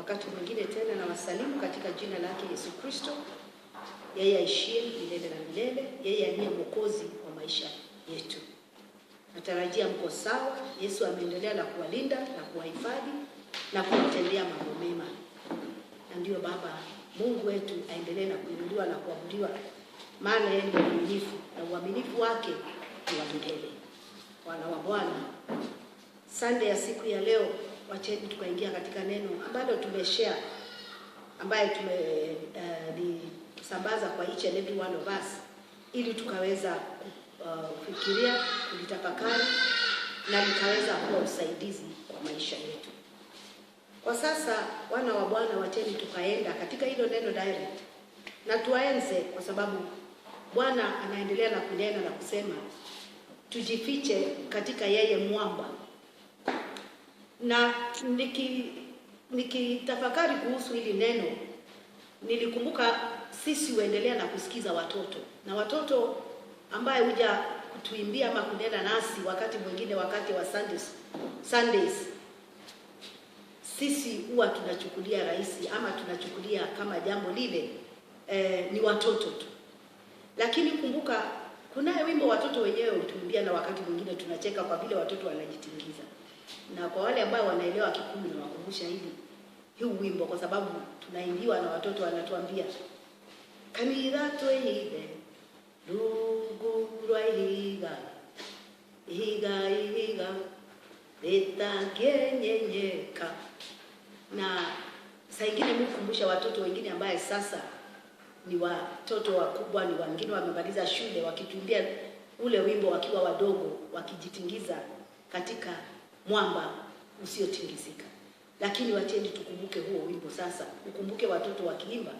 Wakati mwingine tena na wasalimu katika jina lake Yesu Kristo, yeye aishie milele na milele, yeye aliye mwokozi wa maisha yetu. Natarajia mko sawa. Yesu ameendelea na kuwalinda na kuwahifadhi na kuwatendea mambo mema. Na ndio Baba Mungu wetu aendelee na kuinuliwa na kuabudiwa, maana yeye ni mwaminifu na uaminifu wake ni wa milele. Wana wa Bwana, Sunday ya siku ya leo, wacheni tukaingia katika neno ambalo tumeshare, ambaye tumesambaza kwa each and every one of us, ili tukaweza kufikiria, kulitafakari na likaweza kuwa usaidizi kwa maisha yetu. Kwa sasa wana wa Bwana, wacheni tukaenda katika hilo neno direct na tuanze, kwa sababu Bwana anaendelea na kunena na kusema tujifiche katika yeye mwamba. Na nikitafakari kuhusu hili neno, nilikumbuka sisi huendelea na kusikiza watoto, na watoto ambaye huja kutuimbia ama kunena nasi wakati mwingine, wakati wa Sundays, sisi huwa tunachukulia rahisi ama tunachukulia kama jambo lile ni watoto tu. Lakini kumbuka, kuna wimbo watoto wenyewe hutuimbia, na wakati mwingine tunacheka kwa vile watoto wanajitingiza. Na kwa wale ambao wanaelewa Kikuyu, na wakumbusha hii wimbo, kwa sababu tunaimbiwa na watoto wanatuambia kanira toibe rugurwa higa higa higa leta genyenyeka. Na saa ingine mkumbusha watoto wengine ambaye sasa ni watoto wakubwa, ni wengine wamemaliza shule, wakituimbia ule wimbo wakiwa wadogo, wakijitingiza katika mwamba usiotingizika. Lakini wacheni tukumbuke huo wimbo sasa, ukumbuke watoto wakiimba.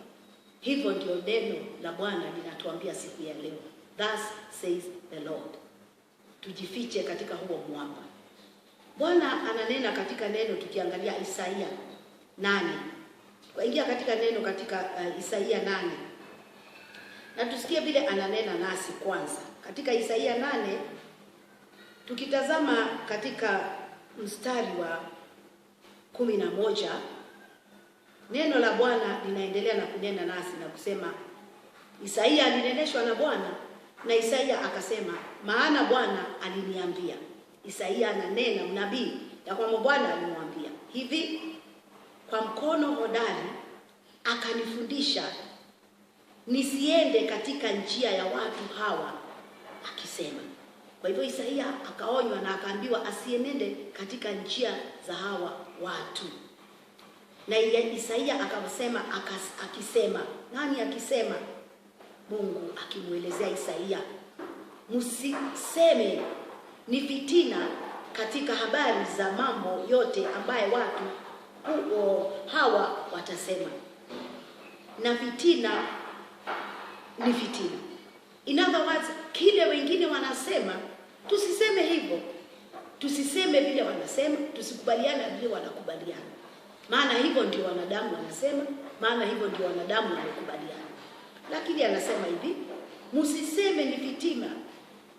Hivyo ndio neno la Bwana linatuambia siku ya leo. Thus says the Lord. Tujifiche katika huo mwamba. Bwana ananena katika neno, tukiangalia Isaia 8. Waingia katika neno katika Isaia 8. Na tusikie vile ananena nasi kwanza. Katika Isaia 8, tukitazama katika mstari wa 11, neno la Bwana linaendelea na kunena nasi na kusema, Isaia alineneshwa na Bwana, na Isaia akasema, maana Bwana aliniambia. Isaia ananena, mnabii, ya kwamba Bwana alimwambia hivi, kwa mkono hodari akanifundisha nisiende katika njia ya watu hawa, akisema. Kwa hivyo Isaia akaonywa na akaambiwa asienende katika njia za hawa watu. Na Isaia akasema, akisema, nani akisema? Mungu akimuelezea Isaia, msiseme ni fitina katika habari za mambo yote ambaye watu hawa watasema. Na fitina ni fitina. In other words, kile wengine wanasema, tusiseme hivyo. Tusiseme vile wanasema, tusikubaliana vile wanakubaliana. Maana hivyo ndio wanadamu wanasema, maana hivyo ndio wanadamu wamekubaliana. Lakini anasema hivi, msiseme ni fitina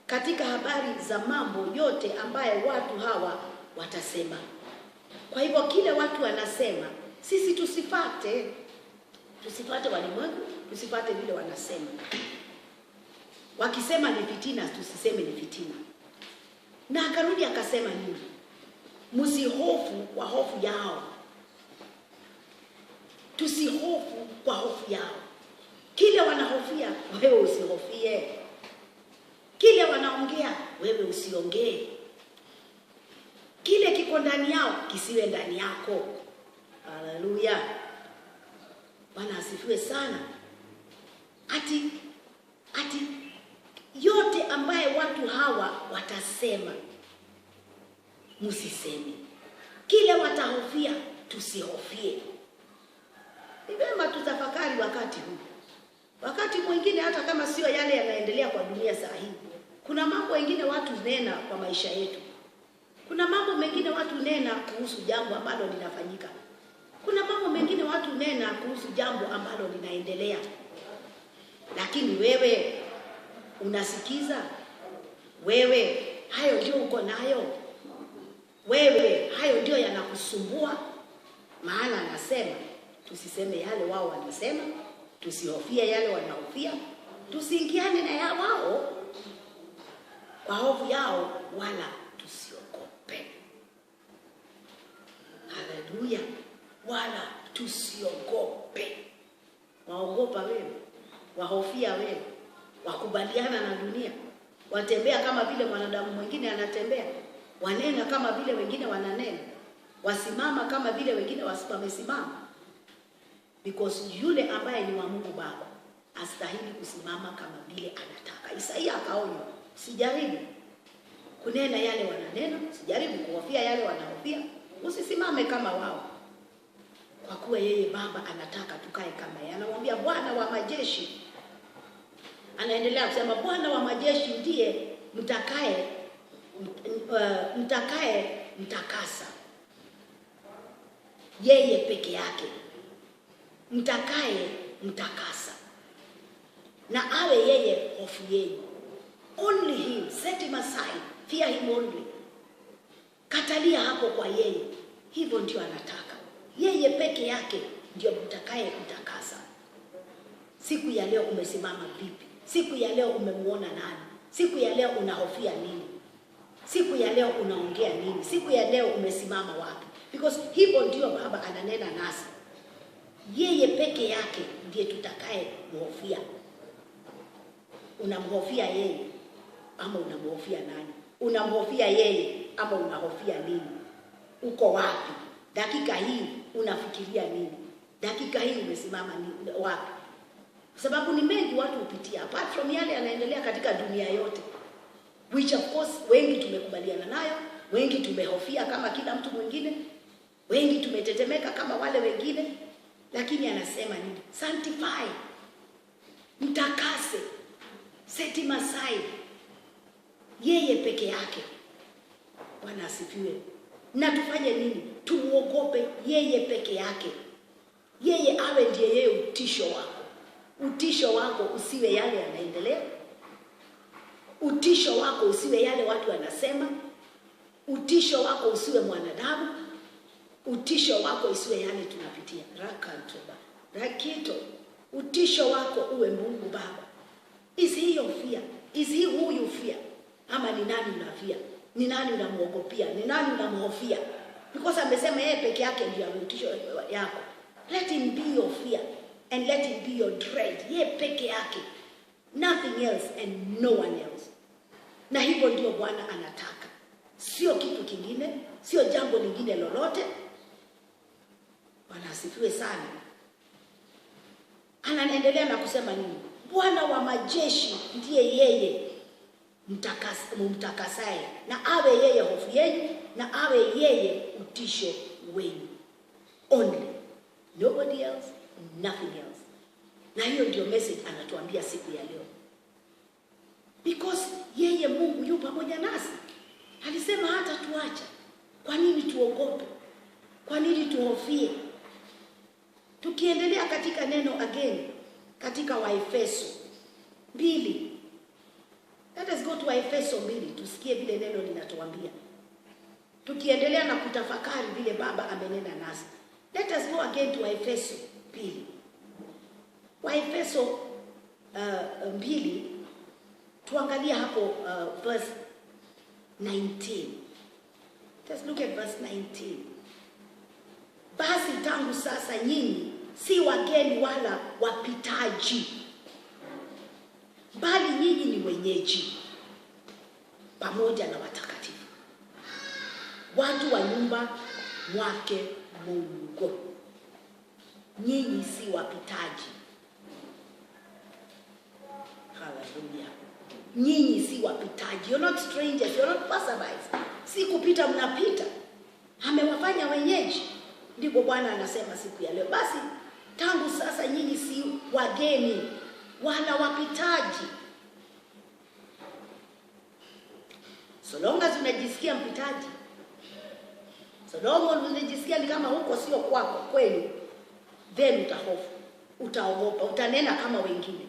katika habari za mambo yote ambaye watu hawa watasema. Kwa hivyo kile watu wanasema, sisi tusifate walimwengu, tusifate vile wanasema. Wakisema ni fitina, tusiseme ni fitina. Na akarudi akasema nini? Msihofu kwa hofu yao. Tusihofu kwa hofu yao. Kile wanahofia, wewe usihofie. Kile wanaongea, wewe usiongee. Kile kiko ndani yao, kisiwe ndani yako. Haleluya. Bwana asifiwe sana. Ati yote ambaye watu hawa watasema, msiseme. Kile watahofia, tusihofie. Ni vema tutafakari wakati huu. Wakati mwingine hata kama sio yale yanaendelea kwa dunia saa hii, kuna mambo mengine watu nena kwa maisha yetu. Kuna mambo mengine watu nena kuhusu jambo ambalo linafanyika. Kuna mambo mengine watu nena kuhusu jambo ambalo linaendelea. Lakini wewe unasikiza? Wewe hayo ndio uko nayo? Wewe hayo ndio yanakusumbua? Maana anasema tusiseme yale wao wanasema, tusihofie yale wanahofia, tusiingiane na ya wao kwa hofu yao, wala tusiogope. Haleluya! Wala tusiogope. Waogopa wewe? Wahofia wewe? Wakubaliana na dunia? Watembea kama vile mwanadamu mwingine anatembea? Wanena kama vile wengine wananena? Wasimama kama vile wengine wamesimama? Because yule ambaye ni wa Mungu Baba astahili kusimama kama vile anataka. Isaia akaonywa, usijaribu kunena yale wananena, usijaribu kuhofia yale wanahofia, usisimame kama wao. Kwa kuwa yeye Baba anataka tukae kama yeye. Anamwambia Bwana wa majeshi, anaendelea kusema Bwana wa majeshi ndiye mtakaye mtakasa. Yeye peke yake mtakaye mtakasa, na awe yeye hofu yenu. Only him, set him aside, fear him only. Katalia hapo kwa yeye. Hivyo ndio anataka. Yeye peke yake ndio mtakaye mtakasa. Siku ya leo umesimama vipi? Siku ya leo umemuona nani? Siku ya leo unahofia nini? Siku ya leo unaongea nini? Siku ya leo umesimama wapi? Because hivyo ndio Baba ananena nasi. Yeye peke yake ndiye tutakaye mhofia. Unamhofia yeye ama unamhofia nani? Unamhofia yeye ama unahofia nini? Uko wapi? Dakika hii unafikiria nini? Dakika hii umesimama wapi? Sababu ni mengi watu hupitia apart from yale yanaendelea katika dunia yote, which of course wengi tumekubaliana nayo, wengi tumehofia kama kila mtu mwingine, wengi tumetetemeka kama wale wengine. Lakini anasema nini? Sanctify, mtakase, set him aside. Yeye peke yake. Bwana asifiwe. Na tufanye nini? Tumuogope yeye peke yake. Yeye awe ndiye yeye utisho wako. Utisho wako usiwe yale yanaendelea. Utisho wako usiwe yale watu wanasema. Utisho wako usiwe mwanadamu. Utisho wako usiwe yale tunapitia. Rakantoba, rakito. Utisho wako uwe Mungu Baba. Is he your fear? Is he who you fear? Ama ni nani unafia? Ni nani unamuogopia? Ni nani unamhofia? Because amesema yeye peke yake ndiye utisho yako. Let him be your fear and let him be your dread. Yeye peke yake. Nothing else and no one else. Na hivyo ndio Bwana anataka. Sio kitu kingine, sio jambo lingine lolote. Bwana asifiwe sana. Anaendelea na kusema nini? Bwana wa majeshi ndiye yeye mtakasaye, na awe yeye hofu yenu, na awe yeye utisho wenu. Only, nobody else, nothing else. Na hiyo ndio message anatuambia siku ya leo. Because yeye Mungu yu pamoja nasi. Alisema hata tuacha. Kwa nini tuogope? Kwa nini tuhofie? Tukiendelea katika neno again, katika Waefeso 2. Let us go to Waefeso 2, tusikie vile neno linatuambia. Tukiendelea na kutafakari vile Baba amenena nasi. Let us go again to Waefeso 2. Waefeso 2, tuangalia hapo verse 19. Let's look at verse 19. Basi tangu sasa nyinyi si wageni wala wapitaji, bali nyinyi ni wenyeji pamoja na watakatifu, watu wa nyumba mwake Mungu. Nyinyi si wapitaji. Hallelujah. Nyinyi si wapitaji. You're not strangers, you're not passerbys. Si kupita mnapita. Amewafanya wenyeji. Ndipo Bwana anasema siku ya leo, basi tangu sasa nyinyi si wageni wala wapitaji. So long as unajisikia mpitaji, so long as unajisikia ni kama huko sio kwako kweli, then utahofu, utaogopa, utanena kama wengine.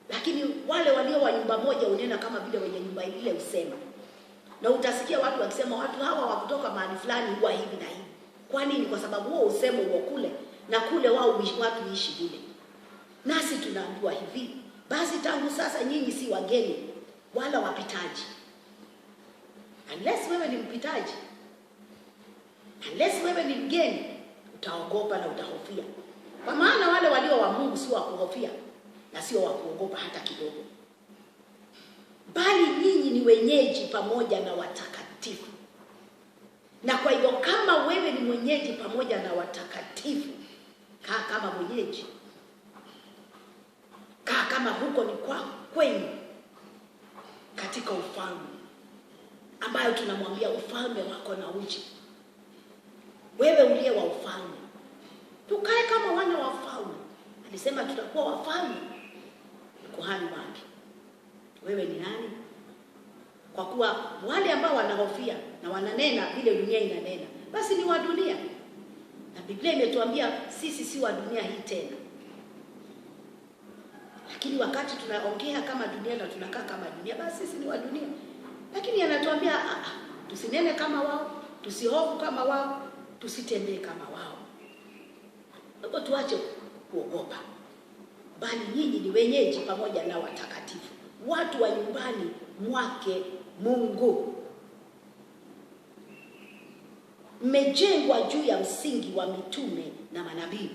Lakini wale walio wa nyumba moja unena kama vile wenye nyumba ile usema. Na utasikia watu wakisema watu hawa wa kutoka mahali fulani huwa hivi na hivi. Kwa nini? Kwa sababu huo usemo huo kule na kule wao watu ishi vile. Nasi tunaambiwa hivi, basi tangu sasa nyinyi si wageni wala wapitaji. Unless wewe ni mpitaji, unless wewe ni mgeni, utaogopa na utahofia. Kwa maana wale walio wa Mungu sio wa kuhofia na sio wa kuogopa hata kidogo. Bali nyinyi ni wenyeji pamoja na watakatifu. Na kwa hivyo kama wewe ni mwenyeji pamoja na watakatifu, kaa kama mwenyeji. Kaa kama huko ni kwako kwenu katika ufalme ambayo tunamwambia ufalme wako na uje. Wewe uliye wa ufalme, tukae kama wana wa ufalme. Alisema tutakuwa wafalme, kuhani wake. Wewe ni nani? Kwa kuwa wale ambao wanahofia na wananena vile dunia inanena, basi ni wa dunia. Na Biblia imetuambia sisi si wa dunia hii tena. Lakini wakati tunaongea kama dunia na tunakaa kama dunia, basi sisi ni wa dunia. Lakini anatuambia tusinene kama wao, tusihofu kama wao, tusitembee kama wao. Hapo tuache kuogopa. Bali nyinyi ni wenyeji pamoja na watakatifu, watu wa nyumbani mwake Mungu. Mmejengwa juu ya msingi wa mitume na manabii.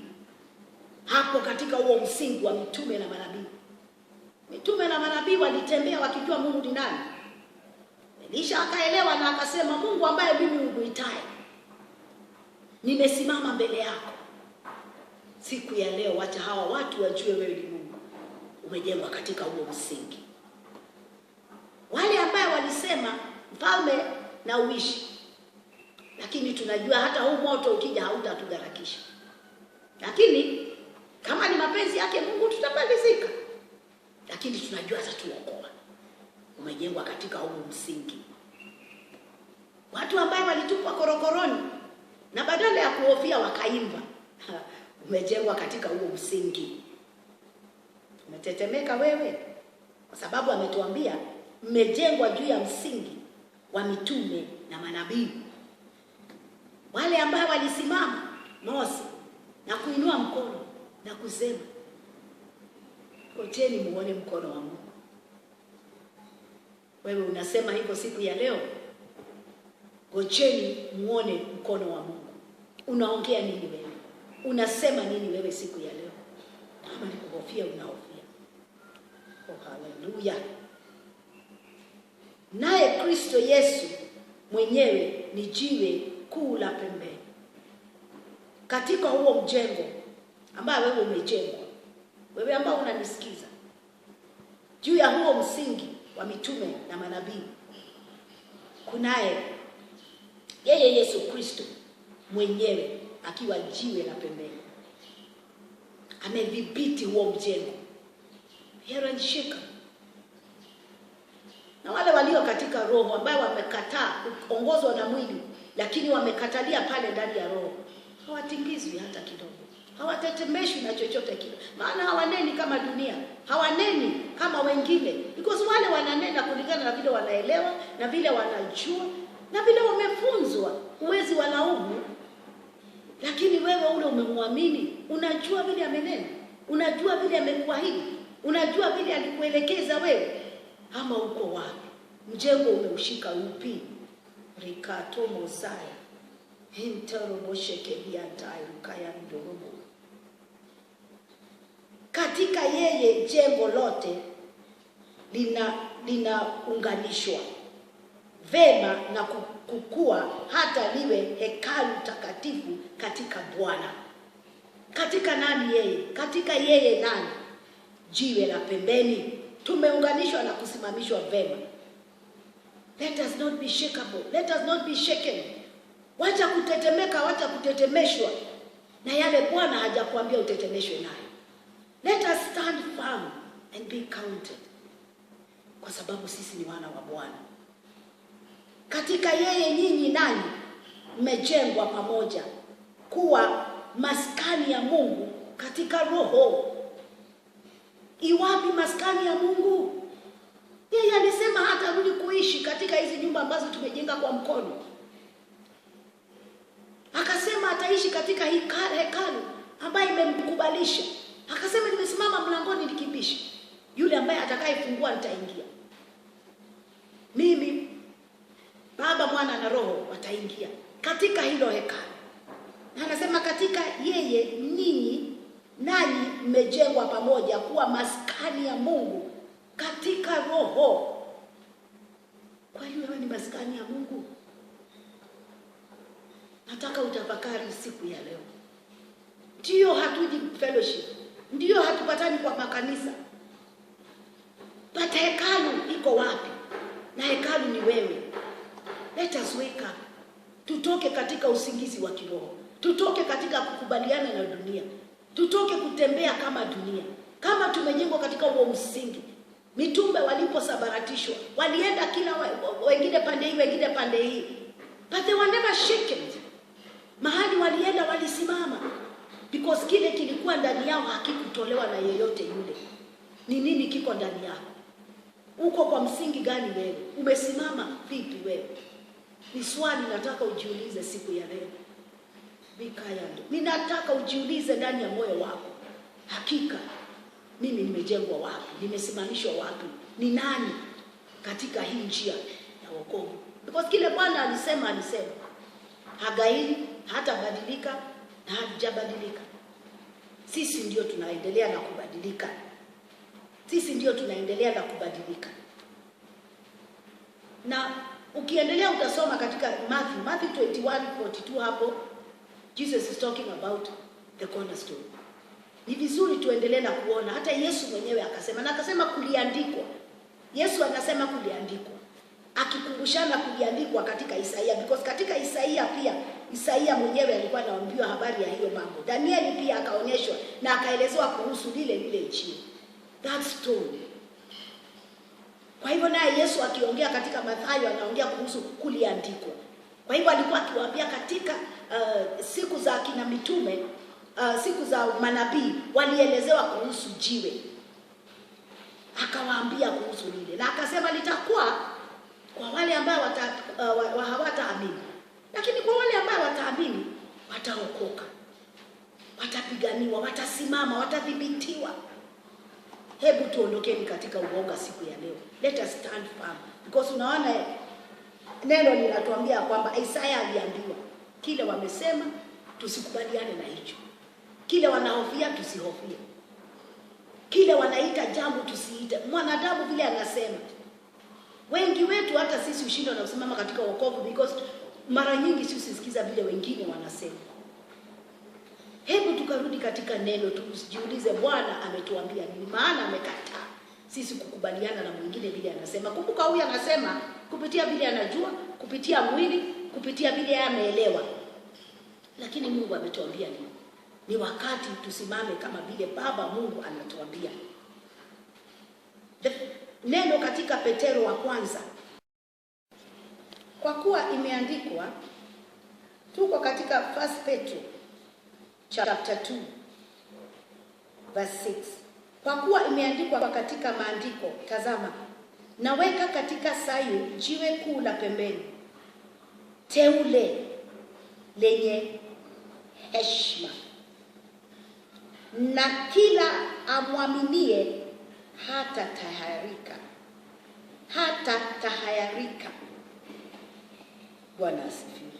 Hapo katika huo msingi wa mitume na manabii. Mitume na manabii walitembea wakijua Mungu ni nani. Elisha akaelewa na akasema, Mungu ambaye mimi umuitaye, nimesimama mbele yako siku ya leo, wacha hawa watu wajue wewe ni Mungu. Umejengwa katika huo msingi. Wale ambao walisema mfalme na uishi, lakini tunajua hata huu moto ukija hautatugharakisha. Lakini kama ni mapenzi yake Mungu tutabadilika. Lakini tunajua atatuokoa. Umejengwa katika huu msingi. Watu ambao walitupwa korokoroni na badala ya kuhofia wakaimba. Umejengwa katika huo msingi. Umetetemeka wewe? Kwa sababu ametuambia mmejengwa juu ya msingi wa mitume na manabii. Wale ambao walisimama Mose na kuinua mkono na kusema, ngojeni muone mkono wa Mungu. Wewe unasema hivyo siku ya leo? Ngojeni muone mkono wa Mungu. Unaongea nini wewe? Unasema nini wewe siku ya leo? Kama ni kuhofia, unahofia. Oh, haleluya. Naye Kristo Yesu mwenyewe ni jiwe kuu la pembeni. Katika huo mjengo ambao wewe umejengwa, wewe ambao unanisikiza, juu ya huo msingi wa mitume na manabii, kunaye yeye Yesu Kristo mwenyewe akiwa jiwe la pembeni. Amedhibiti huo mjengo. Heranshika. Na wale walio katika roho ambao wamekataa kuongozwa na mwili, lakini wamekatalia pale ndani ya roho, hawatingizwi hata kidogo. Hawatetemeshwi na chochote kile. Maana hawaneni kama dunia, hawaneni kama wengine. Because wale wananena kulingana na vile wanaelewa na vile wanajua na vile wamefunzwa. Huwezi walaumu. Lakini wewe ule umemwamini, unajua vile amenena, unajua vile amekuahidi, unajua vile alikuelekeza wewe. Ama uko wapi? Mjengo umeushika upi? Rikato mozaya hintarobo shekelia tai ukaya ndorobo. Katika yeye jengo lote linaunganishwa vema na kukua hata liwe hekalu takatifu katika Bwana. Katika nani yeye? Katika yeye nani? Jiwe la pembeni. Tumeunganishwa na kusimamishwa vema. Let us not be shakeable. Let us not be shaken. Wacha kutetemeka, wacha kutetemeshwa na yale Bwana hajakuambia utetemeshwe nayo. Let us stand firm and be counted. Kwa sababu sisi ni wana wa Bwana. Katika yeye nyinyi nani? Mmejengwa pamoja kuwa maskani ya Mungu katika roho. Iwapi maskani ya Mungu? Yeye alisema hata rudi kuishi katika hizi nyumba ambazo tumejenga kwa mkono. Akasema katika hekalu ambaye imemkubalisha. Akasema nimesimama mlangoni nikibisha. Yule ambaye atakayefungua nitaingia. Mimi, Baba, Mwana na Roho wataingia katika hilo hekalu. Na anasema katika yeye ninyi nanyi mmejengwa pamoja kuwa maskani ya Mungu katika Roho. Kwa hiyo wewe ni maskani ya Mungu. Nataka utafakari siku ya leo. Ndio hatuji fellowship, ndio hatupatani kwa makanisa, but hekalu iko wapi? Na hekalu ni wewe. Let us wake up. Tutoke katika usingizi wa kiroho. Tutoke katika kukubaliana na dunia. Tutoke kutembea kama dunia. Kama tumejengwa katika huo msingi. Mitume waliposabaratishwa, walienda kila wengine pande hii, wengine pande hii. But they were never shaken. Mahali walienda walisimama. Because kile kilikuwa ndani yao hakikutolewa na yeyote yule. Ni nini kiko ndani yao? Uko kwa msingi gani wewe? Umesimama vipi wewe? Ni swali nataka ujiulize siku ya leo. Bikayando. Ninataka ujiulize ndani ya moyo wako. Hakika mimi nimejengwa wapi? Nimesimamishwa wapi? Ni nani katika hii njia ya wokovu? Because kile Bwana alisema hagairi, hatabadilika na hajabadilika. Sisi ndio tunaendelea na kubadilika. Sisi ndio tunaendelea na kubadilika. Na ukiendelea utasoma katika Matthew 21:42 hapo Jesus is talking about the cornerstone. Ni vizuri tuendelee na kuona hata Yesu mwenyewe akasema kuliandikwa. Yesu anasema kuliandikwa. Akikumbushana kuliandikwa katika Isaia, because katika Isaia pia Isaia mwenyewe alikuwa anaambiwa habari ya hiyo mambo. Danieli pia akaonyeshwa na akaelezewa kuhusu lile jiwe. That stone. Kwa hivyo naye Yesu akiongea katika Mathayo anaongea kuhusu kuliandikwa. Kwa hivyo alikuwa akiwaambia katika siku za kina mitume, siku za manabii walielezewa kuhusu jiwe. Akawaambia kuhusu lile. Na akasema litakuwa kwa wale ambao hawataamini. Lakini kwa wale ambao wataamini wataokoka. Watapiganiwa, watasimama, watadhibitiwa. Hebu tuondokeni katika uoga siku ya leo. Let us stand firm. Because unaona neno linatuambia kwamba Isaya aliambiwa kile wamesema tusikubaliane na hicho. Kile wanahofia tusihofie. Kile wanaita jambo tusiite. Mwanadamu vile anasema. Wengi wetu hata sisi ushindwa na kusimama katika wokovu because mara nyingi sisi usikiza vile wengine wanasema. Hebu tukarudi katika neno tujiulize Bwana ametuambia nini, maana amekataa sisi kukubaliana na mwingine vile anasema. Kumbuka huyu anasema kupitia vile anajua, kupitia mwili, kupitia vile yeye ameelewa. Lakini Mungu ametuambia nini? Ni wakati tusimame kama vile Baba Mungu anatuambia. Neno katika Petero wa kwanza. Kwa kuwa imeandikwa, tuko katika 1 Petro chapter 2 verse 6. Kwa kuwa imeandikwa katika maandiko, tazama, naweka katika Sayuni jiwe kuu la pembeni, teule lenye heshima, na kila amwaminie hata tahayarika. Bwana asifiwe.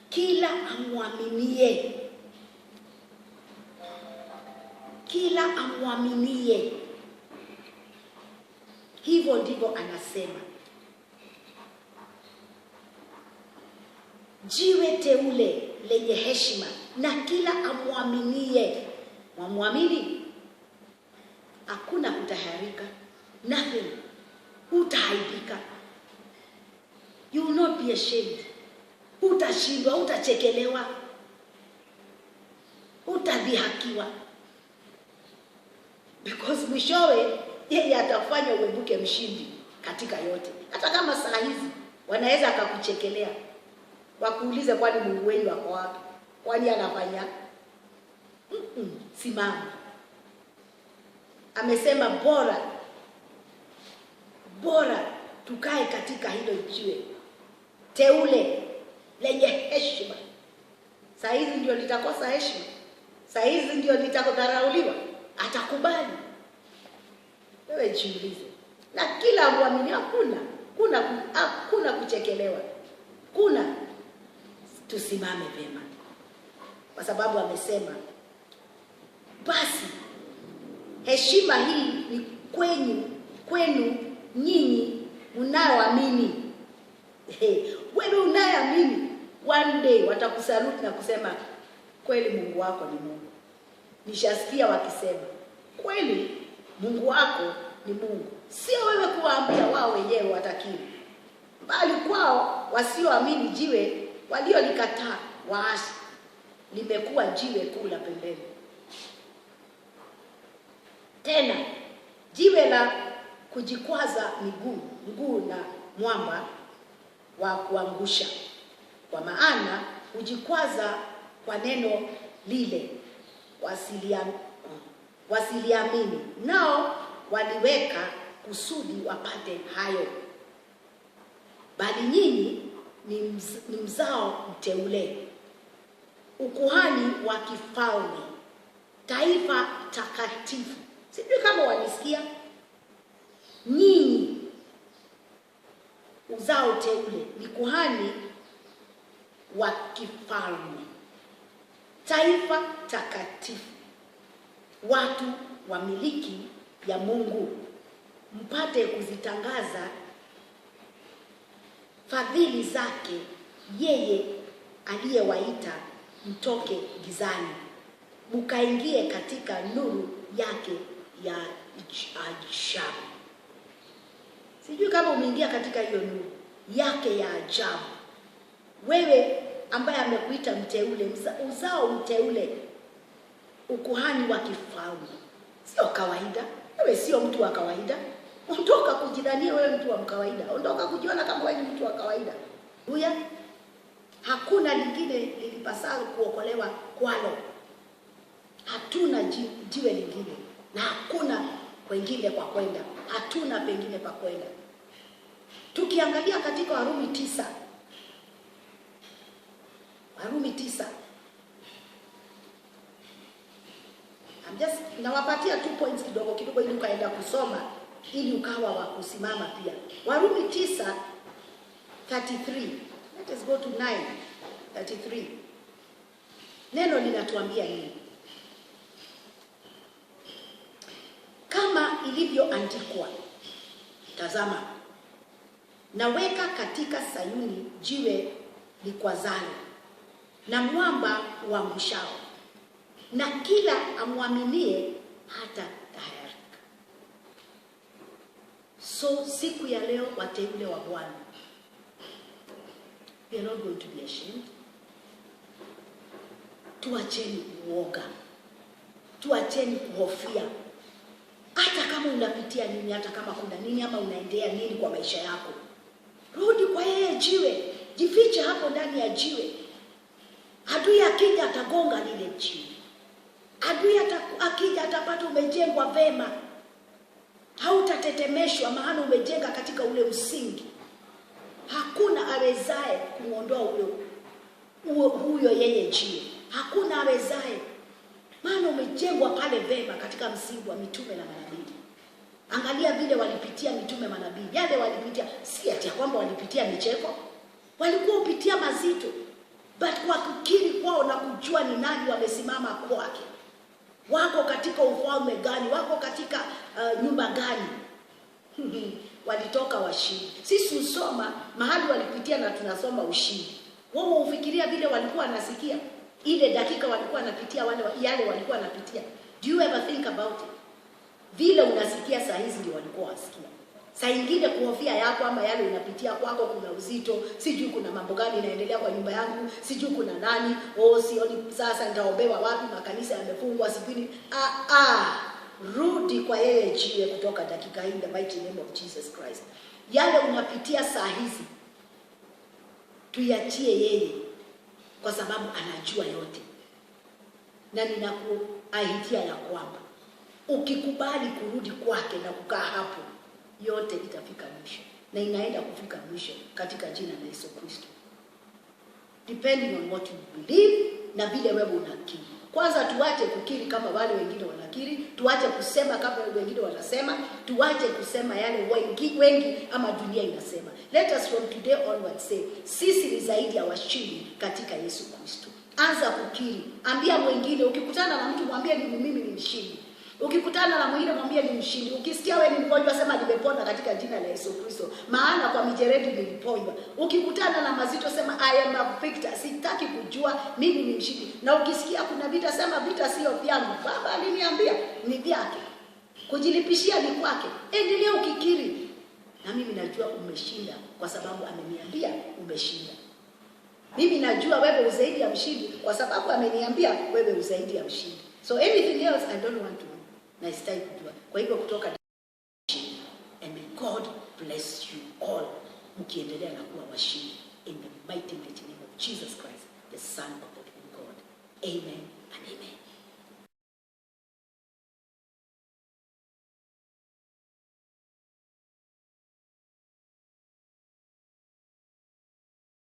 Kila amwaminie. Hivyo ndivyo anasema. Jiwe teule lenye heshima, na kila amwaminie. Mwamini, hakuna kutahayarika. Nothing. Hutahaibika. You will not be ashamed. Hutashindwa, hutachekelewa, hutadhihakiwa. Because mwishowe yeye atafanya uebuke mshindi katika yote. Hata kama saa hizi wanaweza akakuchekelea, wakuulize kwani Mungu wenu wako wapi? Kwani anafanya? Simama. Amesema bora tukae katika hilo jiwe teule lenye heshima. Saa hizi ndio litakosa heshima, saa hizi ndio litakudharauliwa, atakubali? Wewe jiulize. Na kila muamini, hakuna kuchekelewa, tusimame vema, kwa sababu amesema basi heshima hii ni kwenu nyinyi mnaoamini. Wewe unayeamini, one day watakusaluti na kusema kweli Mungu wako ni Mungu. Nishasikia wakisema kweli Mungu wako ni Mungu. Sio wewe kuwaambia, wao wenyewe watakiri, bali kwao wasioamini jiwe waliolikataa waasi limekuwa jiwe kuu la pembeni. Tena jiwe la kujikwaza mguu na mwamba wa kuangusha, kwa maana kujikwaza kwa neno lile wasiliamini, nao waliweka kusudi wapate hayo. Bali nyinyi ni mzao mteule, ukuhani wa kifalme, taifa takatifu. Sijui kama wanisikia. Nyinyi uzao teule, ni kuhani wa kifalme, taifa takatifu, watu wa miliki ya Mungu, mpate kuzitangaza fadhili zake yeye aliyewaita mtoke gizani mkaingie katika nuru yake ya ajabu. Sijui kama umeingia katika hiyo nuru yake ya ajabu. Wewe ambaye amekuita mteule, uzao mteule, ukuhani wa kifalme. Sio kawaida. Wewe sio mtu wa kawaida. Ondoka kujidhania wewe mtu wa kawaida. Ondoka kujiona kama wewe ni mtu wa kawaida. Huya, hakuna lingine lilipasalo kuokolewa kwalo. Hatuna jiwe lingine na hakuna kwengine kwa kwenda. Hatuna pengine pa kwenda. Tukiangalia katika Warumi 9. Warumi 9. Nawapatia 2 points kidogo ili ukaenda kusoma ili ukawa wa kusimama pia. Warumi 9:33. Let us go to 9:33. Neno linatuambia nini? Kama ilivyoandikwa, tazama, naweka katika Sayuni jiwe likwazalo na mwamba uangushao, na kila amwaminie hata tahayarika. So siku ya leo, wateule wa Bwana, we are not going to be ashamed. Tuacheni uoga, tuacheni kuhofia. Hata kama unapitia nini, hata kama kuna nini ama unaendea nini kwa maisha yako, rudi kwa yeye jiwe, jifiche hapo ndani ya jiwe. Adui akija atagonga lile jiwe. Adui akija atapata umejengwa vema. Hautatetemeshwa, maana umejenga katika ule msingi. Hakuna awezaye kuondoa huyo yeye jiwe. Hakuna awezaye, maana umejengwa pale vema katika msingi wa mitume na manabii. Angalia vile walipitia mitume manabii. Yale walipitia, si ati kwamba walipitia micheko. Walikuwa upitia mazito, but kwa kukiri kwao na kujua ni nani wamesimama kwake. Wako katika ufalme gani, wako katika nyumba gani. Walitoka washindi. Sisi usoma mahali walipitia na tunasoma ushindi. Wao ufikiria vile walikuwa nasikia ile dakika walikuwa wanapitia, yale walikuwa wanapitia. Do you ever think about it? Vile unasikia saa hizi ndio walikuwa wasikia. Saa nyingine kuhofia yako ama yale unapitia kwako, kuna uzito, sijui kuna mambo gani inaendelea kwa nyumba yangu, sijui kuna nani, sioni sasa nitaombewa wapi, makanisa yamefungwa, sijui. Rudi kwa yeye jiwe kutoka dakika hii, in the mighty name of Jesus Christ. Yale unapitia saa hizi tuiachie yeye, kwa sababu anajua yote. Na ninakuahidia ya kwamba ukikubali kurudi kwake na kukaa hapo, yote itafika mwisho, na inaenda kufika mwisho katika jina la Yesu Kristo. Depending on what you believe, na vile wewe unakiri. Kwanza tuache kukiri kama wale wengine wanakiri, tuache kusema kama wengine wanasema, tuache kusema yale wengi ama dunia inasema. Let us from today onward say, sisi ni zaidi ya washindi katika Yesu Kristo. Anza kukiri, ambia mwingine, ukikutana na mtu mwambie ni mimi ni mshindi. Ukikutana na mwingine mwambie ni mshindi. Ukisikia wewe ni mgonjwa sema nimepona katika jina la Yesu Kristo, maana kwa mijeredi niliponywa. Ukikutana na mazito sema I am a victor, sitaki kujua, mimi ni mshindi. Na ukisikia kuna vita sema vita sio vyangu, Baba aliniambia ni vyake. Kujilipishia ni kwake. Endelea ukikiri. Na mimi najua umeshinda kwa sababu ameniambia umeshinda. Mimi najua wewe uzaidi ya mshindi kwa sababu ameniambia wewe uzaidi ya mshindi. So anything else I don't want to know. Na sitaki kujua. Kwa hivyo kutoka and may God bless you all. Mkiendelea na kuwa washindi in the mighty name of Jesus Christ, the Son of the living God. Amen and amen.